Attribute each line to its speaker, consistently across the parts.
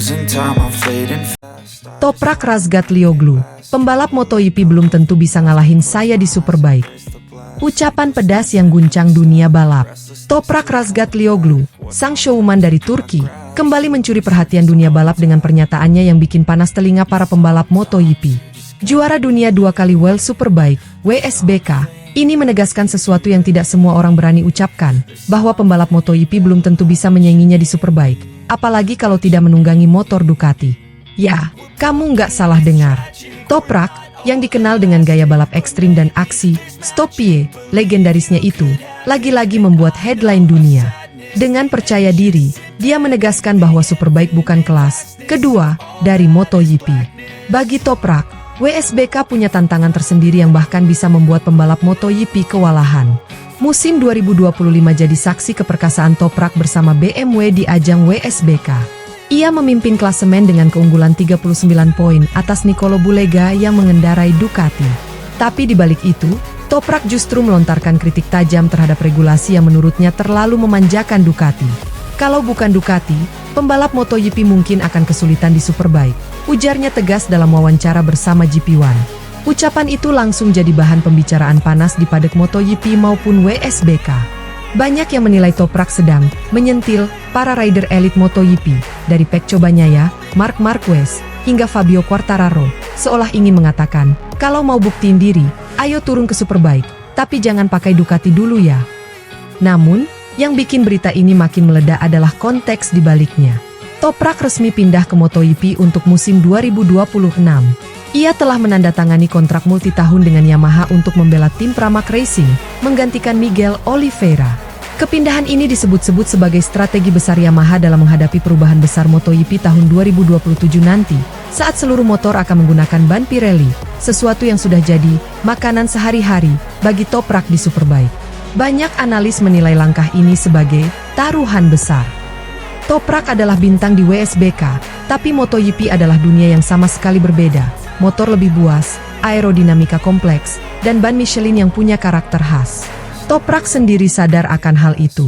Speaker 1: losing time, I'm fading fast.
Speaker 2: Toprak Razgatlioglu, pembalap MotoGP belum tentu bisa ngalahin saya di Superbike. Ucapan pedas yang guncang dunia balap. Toprak Razgatlioglu, sang showman dari Turki, kembali mencuri perhatian dunia balap dengan pernyataannya yang bikin panas telinga para pembalap MotoGP. Juara dunia 2 kali World Superbike, WSBK, ini menegaskan sesuatu yang tidak semua orang berani ucapkan, bahwa pembalap MotoGP belum tentu bisa menyainginya di Superbike, apalagi kalau tidak menunggangi motor Ducati. Ya, kamu nggak salah dengar. Toprak, yang dikenal dengan gaya balap ekstrim dan aksi stop-pie legendarisnya itu, lagi-lagi membuat headline dunia. Dengan percaya diri, dia menegaskan bahwa Superbike bukan kelas kedua dari MotoGP. Bagi Toprak, WSBK punya tantangan tersendiri yang bahkan bisa membuat pembalap MotoGP kewalahan. Musim 2025 jadi saksi keperkasaan Toprak bersama BMW di ajang WSBK. Ia memimpin klasemen dengan keunggulan 39 poin atas Nicolo Bulega yang mengendarai Ducati. Tapi di balik itu, Toprak justru melontarkan kritik tajam terhadap regulasi yang menurutnya terlalu memanjakan Ducati. Kalau bukan Ducati, pembalap MotoGP mungkin akan kesulitan di Superbike, ujarnya tegas dalam wawancara bersama GP1. Ucapan itu langsung jadi bahan pembicaraan panas di paddock MotoGP maupun WSBK. Banyak yang menilai Toprak sedang menyentil para rider elit MotoGP, dari Pecco Bagnaia, Marc Marquez, hingga Fabio Quartararo, seolah ingin mengatakan, kalau mau buktiin diri, ayo turun ke Superbike, tapi jangan pakai Ducati dulu ya. Namun, yang bikin berita ini makin meledak adalah konteks di baliknya. Toprak resmi pindah ke MotoGP untuk musim 2026. Ia telah menandatangani kontrak multitahun dengan Yamaha untuk membela tim Pramac Racing, menggantikan Miguel Oliveira. Kepindahan ini disebut-sebut sebagai strategi besar Yamaha dalam menghadapi perubahan besar MotoGP tahun 2027 nanti, saat seluruh motor akan menggunakan ban Pirelli, sesuatu yang sudah jadi makanan sehari-hari bagi Toprak di Superbike. Banyak analis menilai langkah ini sebagai taruhan besar. Toprak adalah bintang di WSBK, tapi MotoGP adalah dunia yang sama sekali berbeda. Motor lebih buas, aerodinamika kompleks, dan ban Michelin yang punya karakter khas. Toprak sendiri sadar akan hal itu.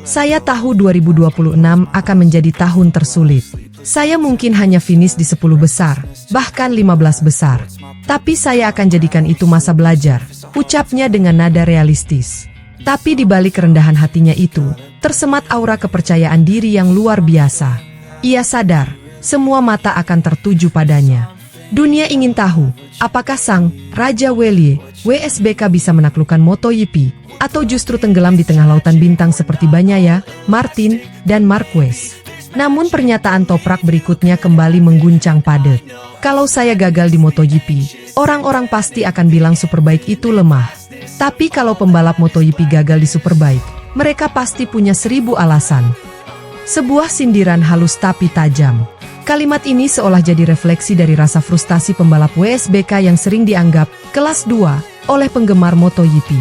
Speaker 2: Saya tahu 2026 akan menjadi tahun tersulit. Saya mungkin hanya finish di 10 besar, bahkan 15 besar. Tapi saya akan jadikan itu masa belajar, ucapnya dengan nada realistis. Tapi di balik kerendahan hatinya itu, tersemat aura kepercayaan diri yang luar biasa. Ia sadar, semua mata akan tertuju padanya. Dunia ingin tahu, apakah sang Raja Welye, WSBK bisa menaklukkan MotoGP, atau justru tenggelam di tengah lautan bintang seperti Bagnaia, Martin, dan Marquez. Namun pernyataan Toprak berikutnya kembali mengguncang paddock. Kalau saya gagal di MotoGP, orang-orang pasti akan bilang Superbike itu lemah. Tapi kalau pembalap MotoGP gagal di Superbike, mereka pasti punya 1000 alasan. Sebuah sindiran halus tapi tajam. Kalimat ini seolah jadi refleksi dari rasa frustasi pembalap WSBK yang sering dianggap kelas 2 oleh penggemar MotoGP.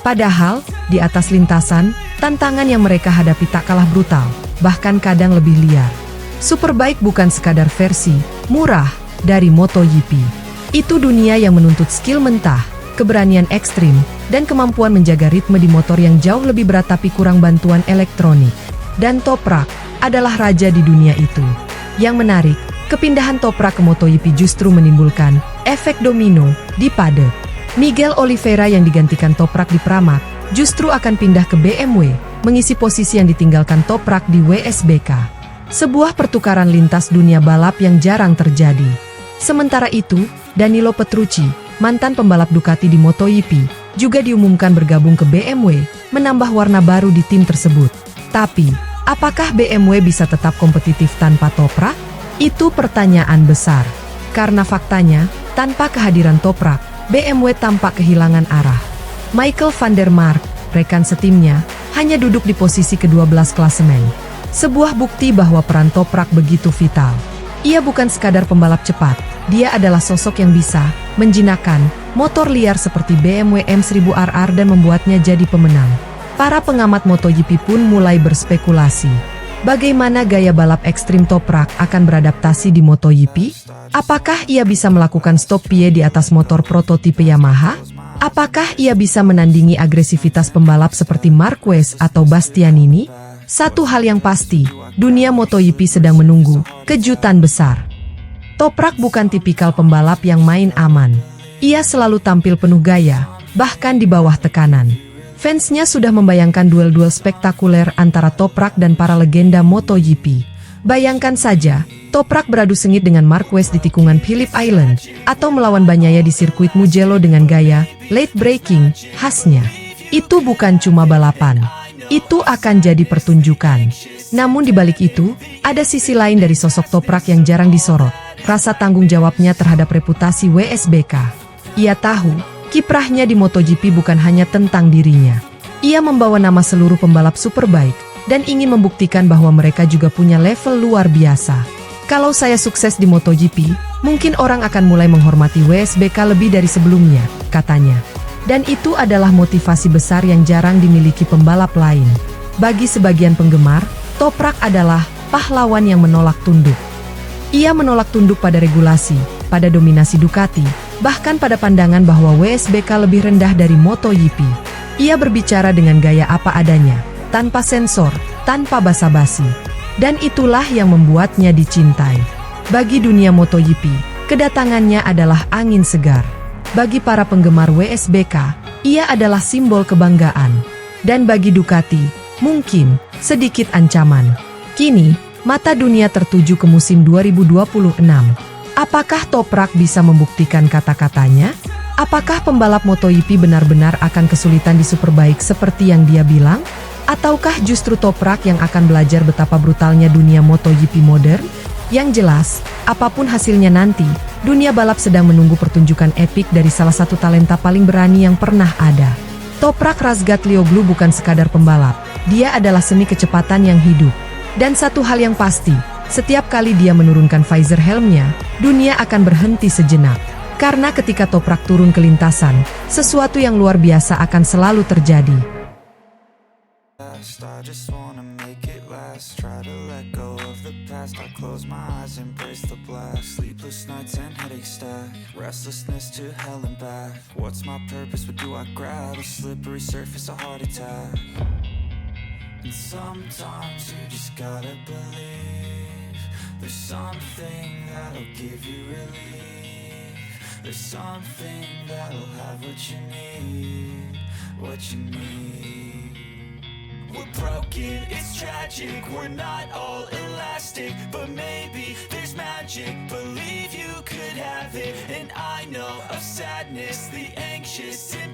Speaker 2: Padahal, di atas lintasan, tantangan yang mereka hadapi tak kalah brutal, bahkan kadang lebih liar. Superbike bukan sekadar versi murah dari MotoGP. Itu dunia yang menuntut skill mentah, keberanian ekstrim, dan kemampuan menjaga ritme di motor yang jauh lebih berat tapi kurang bantuan elektronik. Dan Toprak adalah raja di dunia itu. Yang menarik, kepindahan Toprak ke MotoGP justru menimbulkan efek domino di paddock. Miguel Oliveira yang digantikan Toprak di Pramac justru akan pindah ke BMW, mengisi posisi yang ditinggalkan Toprak di WSBK. Sebuah pertukaran lintas dunia balap yang jarang terjadi. Sementara itu, Danilo Petrucci, mantan pembalap Ducati di MotoGP, juga diumumkan bergabung ke BMW, menambah warna baru di tim tersebut. Tapi, apakah BMW bisa tetap kompetitif tanpa Toprak? Itu pertanyaan besar. Karena faktanya, tanpa kehadiran Toprak, BMW tampak kehilangan arah. Michael van der Mark, rekan setimnya, hanya duduk di posisi ke-12 klasemen. Sebuah bukti bahwa peran Toprak begitu vital. Ia bukan sekadar pembalap cepat, dia adalah sosok yang bisa menjinakkan motor liar seperti BMW M1000RR dan membuatnya jadi pemenang. Para pengamat MotoGP pun mulai berspekulasi. Bagaimana gaya balap ekstrim Toprak akan beradaptasi di MotoGP? Apakah ia bisa melakukan stop-pie di atas motor prototipe Yamaha? Apakah ia bisa menandingi agresivitas pembalap seperti Marquez atau Bastianini? Satu hal yang pasti, dunia MotoGP sedang menunggu kejutan besar. Toprak bukan tipikal pembalap yang main aman. Ia selalu tampil penuh gaya, bahkan di bawah tekanan. Fansnya sudah membayangkan duel-duel spektakuler antara Toprak dan para legenda MotoGP. Bayangkan saja, Toprak beradu sengit dengan Marquez di tikungan Phillip Island, atau melawan Bagnaia di sirkuit Mugello dengan gaya late breaking khasnya. Itu bukan cuma balapan. Itu akan jadi pertunjukan. Namun di balik itu, ada sisi lain dari sosok Toprak yang jarang disorot, rasa tanggung jawabnya terhadap reputasi WSBK. Ia tahu, kiprahnya di MotoGP bukan hanya tentang dirinya. Ia membawa nama seluruh pembalap Superbike, dan ingin membuktikan bahwa mereka juga punya level luar biasa. Kalau saya sukses di MotoGP, mungkin orang akan mulai menghormati WSBK lebih dari sebelumnya, katanya. Dan itu adalah motivasi besar yang jarang dimiliki pembalap lain. Bagi sebagian penggemar, Toprak adalah pahlawan yang menolak tunduk. Ia menolak tunduk pada regulasi, pada dominasi Ducati, bahkan pada pandangan bahwa WSBK lebih rendah dari MotoGP. Ia berbicara dengan gaya apa adanya, tanpa sensor, tanpa basa-basi. Dan itulah yang membuatnya dicintai. Bagi dunia MotoGP, kedatangannya adalah angin segar. Bagi para penggemar WSBK, ia adalah simbol kebanggaan. Dan bagi Ducati, mungkin sedikit ancaman. Kini, mata dunia tertuju ke musim 2026. Apakah Toprak bisa membuktikan kata-katanya? Apakah pembalap MotoGP benar-benar akan kesulitan di Superbike seperti yang dia bilang? Ataukah justru Toprak yang akan belajar betapa brutalnya dunia MotoGP modern? Yang jelas, apapun hasilnya nanti, dunia balap sedang menunggu pertunjukan epik dari salah satu talenta paling berani yang pernah ada. Toprak Razgatlioglu bukan sekadar pembalap, dia adalah seni kecepatan yang hidup. Dan satu hal yang pasti, setiap kali dia menurunkan visor helmnya, dunia akan berhenti sejenak. Karena ketika Toprak turun ke lintasan, sesuatu yang luar biasa akan selalu terjadi.
Speaker 1: I just wanna make it last. Try to let go of the past. I close my eyes, embrace the blast. Sleepless nights and headaches stack. Restlessness to hell and back. What's my purpose? What do I grab? A slippery surface, a heart attack. And sometimes you just gotta believe there's something that'll give you relief. There's something that'll have what you need. What you need. We're broken, it's tragic, we're not all elastic, but maybe there's magic, believe you could have it. And I know of sadness, the anxious and